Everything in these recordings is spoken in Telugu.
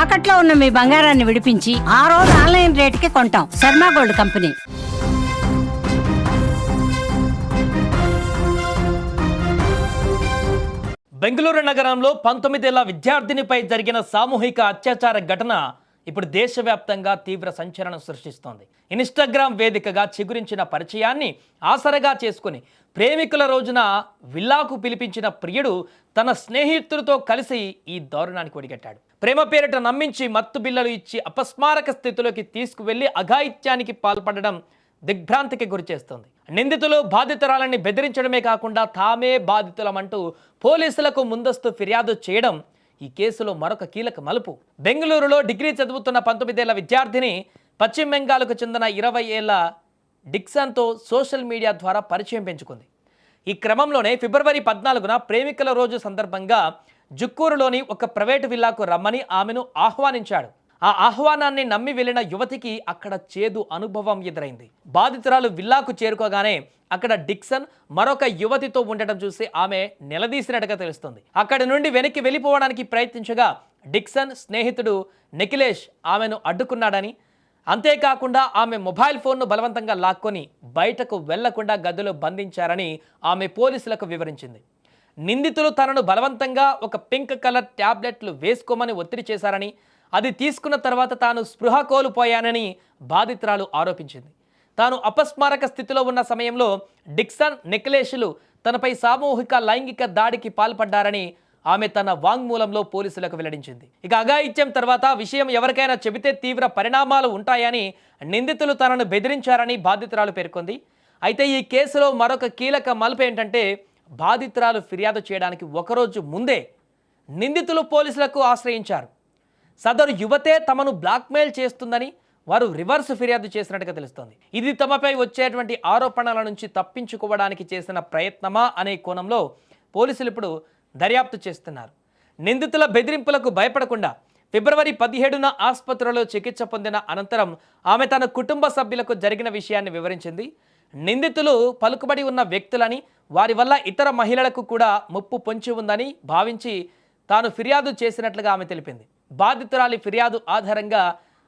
తాకట్లో ఉన్న మీ బంగారాన్ని విడిపించి ఆ రోజు ఆన్లైన్ రేటుకి కొంటాం. Sharma gold company. బెంగళూరు నగరంలో 19 ఏళ్ల విద్యార్థినిపై జరిగిన సామూహిక అత్యాచార ఘటన ఇప్పుడు దేశవ్యాప్తంగా తీవ్ర సంచలనం సృష్టిస్తోంది. ఇన్స్టాగ్రామ్ వేదికగా చిగురించిన పరిచయాన్ని ఆసరగా చేసుకుని ప్రేమికుల రోజున విల్లాకు పిలిపించిన ప్రియుడు తన స్నేహితులతో కలిసి ఈ దారుణానికి ఒడిగట్టాడు. ప్రేమ పేరిట నమ్మించి మత్తు బిల్లలు ఇచ్చి అపస్మారక స్థితిలోకి తీసుకువెళ్లి అఘాయిత్యానికి పాల్పడడం దిగ్భ్రాంతికి గురిచేస్తోంది. నిందితులు బాధితురాలని బెదిరించడమే కాకుండా తామే బాధితులమంటూ పోలీసులకు ముందస్తు ఫిర్యాదు చేయడం ఈ కేసులో మరొక కీలక మలుపు. బెంగళూరులో డిగ్రీ చదువుతున్న 19 ఏళ్ల విద్యార్థిని పశ్చిమ బెంగాల్కు చెందిన 20 ఏళ్ల డిక్సన్తో సోషల్ మీడియా ద్వారా పరిచయం పెంచుకుంది. ఈ క్రమంలోనే ఫిబ్రవరి 14న ప్రేమికుల రోజు సందర్భంగా జుక్కూరులోని ఒక ప్రైవేటు విల్లాకు రమ్మని ఆమెను ఆహ్వానించాడు. ఆ ఆహ్వానాన్ని నమ్మి వెళ్లిన యువతికి అక్కడ చేదు అనుభవం ఎదురైంది. బాధితురాలు విల్లాకు చేరుకోగానే అక్కడ డిక్సన్ మరొక యువతితో ఉండటం చూసి ఆమె నిలదీసినట్టుగా తెలుస్తుంది. అక్కడి నుండి వెనక్కి వెళ్ళిపోవడానికి ప్రయత్నించగా డిక్సన్ స్నేహితుడు నిఖిలేష్ ఆమెను అడ్డుకున్నాడని, అంతేకాకుండా ఆమె మొబైల్ ఫోన్ను బలవంతంగా లాక్కొని బయటకు వెళ్లకుండా గదిలో బంధించారని ఆమె పోలీసులకు వివరించింది. నిందితులు తనను బలవంతంగా ఒక పింక్ కలర్ ట్యాబ్లెట్లు వేసుకోమని ఒత్తిడి చేశారని, అది తీసుకున్న తర్వాత తాను స్పృహ కోల్పోయానని బాధితురాలు ఆరోపించింది. తాను అపస్మారక స్థితిలో ఉన్న సమయంలో డిక్సన్, నిఖిలేష్లు తనపై సామూహిక లైంగిక దాడికి పాల్పడ్డారని ఆమె తన వాంగ్మూలంలో పోలీసులకు వెల్లడించింది. ఇక అఘాయిత్యం తర్వాత విషయం ఎవరికైనా చెబితే తీవ్ర పరిణామాలు ఉంటాయని నిందితులు తనను బెదిరించారని బాధితురాలు పేర్కొంది. అయితే ఈ కేసులో మరొక కీలక మలుపు ఏంటంటే, బాధితురాలు ఫిర్యాదు చేయడానికి ఒకరోజు ముందే నిందితులు పోలీసులకు ఆశ్రయించారు. సదరు యువతే తమను బ్లాక్మెయిల్ చేస్తుందని వారు రివర్స్ ఫిర్యాదు చేసినట్టుగా తెలుస్తోంది. ఇది తమపై వచ్చేటువంటి ఆరోపణల నుంచి తప్పించుకోవడానికి చేసిన ప్రయత్నమా అనే కోణంలో పోలీసులు ఇప్పుడు దర్యాప్తు చేస్తున్నారు. నిందితుల బెదిరింపులకు భయపడకుండా ఫిబ్రవరి 17న ఆసుపత్రిలో చికిత్స పొందిన అనంతరం ఆమె తన కుటుంబ సభ్యులకు జరిగిన విషయాన్ని వివరించింది. నిందితులు పలుకుబడి ఉన్న వ్యక్తులని, వారి వల్ల ఇతర మహిళలకు కూడా ముప్పు పొంచి ఉందని భావించి తాను ఫిర్యాదు చేసినట్లుగా ఆమె తెలిపింది. బాధితురాలి ఫిర్యాదు ఆధారంగా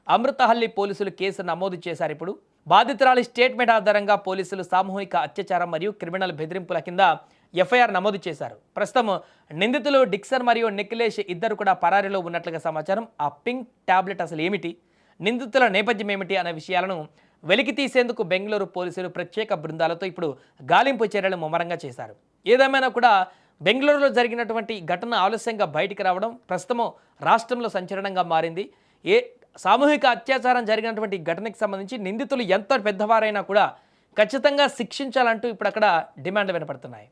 అమృతహల్లి పోలీసులు కేసు నమోదు చేశారు. ఇప్పుడు బాధితురాలి స్టేట్మెంట్ ఆధారంగా పోలీసులు సామూహిక అత్యాచారం మరియు క్రిమినల్ బెదిరింపుల కింద ఎఫ్ఐఆర్ నమోదు చేశారు. ప్రస్తుతం నిందితులు డిక్సన్ మరియు నిఖిలేష్ ఇద్దరు కూడా పరారీలో ఉన్నట్లుగా సమాచారం. ఆ పింక్ టాబ్లెట్ అసలు ఏమిటి, నిందితుల నేపథ్యం ఏమిటి అనే విషయాలను వెలికి తీసేందుకు బెంగళూరు పోలీసులు ప్రత్యేక బృందాలతో ఇప్పుడు గాలింపు చర్యలు ముమ్మరంగా చేశారు. ఏదేమైనా కూడా బెంగళూరులో జరిగినటువంటి ఘటన ఆలస్యంగా బయటికి రావడం ప్రస్తుతం రాష్ట్రంలో సంచలనంగా మారింది. సామూహిక అత్యాచారం జరిగినటువంటి ఘటనకు సంబంధించి నిందితులు ఎంత పెద్దవారైనా కూడా ఖచ్చితంగా శిక్షించాలంటూ ఇప్పుడు అక్కడ డిమాండ్లు వినపడుతున్నాయి.